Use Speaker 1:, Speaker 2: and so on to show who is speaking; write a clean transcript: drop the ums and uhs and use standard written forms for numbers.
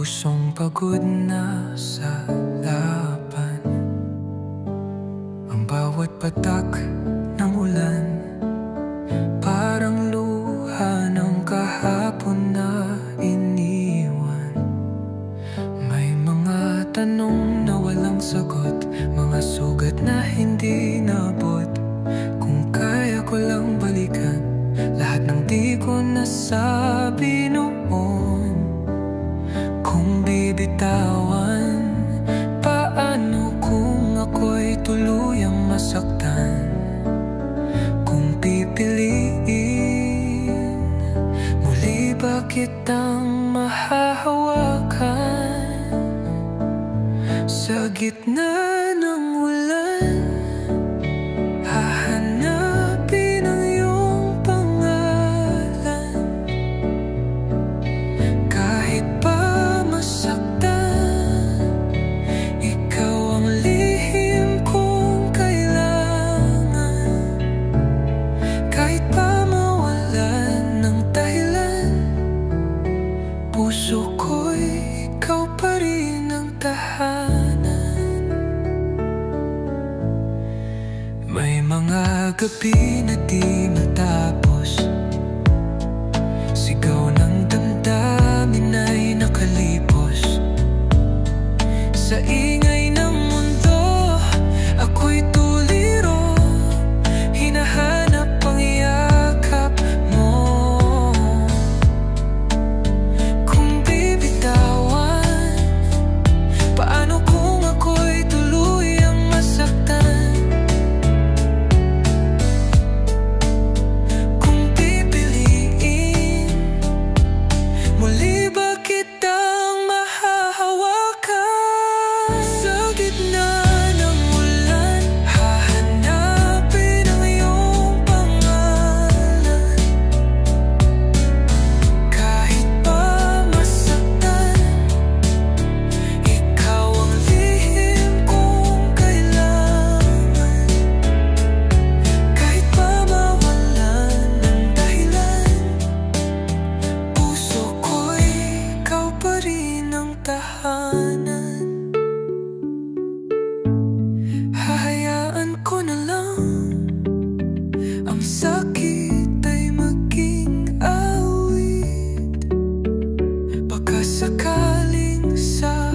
Speaker 1: pusong pagod na sa laban. Ang bawat patak ng ulan parang luha ng kahapon na iniwan. May mga tanong na walang sagot, mga sugat na hindi naabot. Kung kaya ko lang balikan lahat ng di ko nasabi noon, kung bibitawan, paano kung ako'y tuluyang masaktan? Kung pipiliin, muli ba kitang mahahawakan? Sa gitna ng ulan, hahanapin ang iyong pangalan. Kahit pa masaktan, ikaw ang lihim kong kailangan. Kahit pa mawalan ng dahilan, puso ko'y ikaw pa rin ang tahanan. May mga gabi na di matapos, sigaw ng damdamin ay nakalipos. Sa ingay ng mundo, ako'y tuliro, hinahanap ang yakap mo. Kung bibitawan, paano kung ako'y tuluyang masaktan? Kung pipiliin, muli ba kitang mahahawakan? Sa gitna ng ulan, hahanapin ang iyong pangalan. Kahit pa masaktan, ikaw ang lihim kong kailangan. Kahit pa mawalan ng dahilan, puso ko'y ikaw pa rin ang tahanan. Hahayaan ko na lang ang sakit ay maging awit. Baka sakaling sa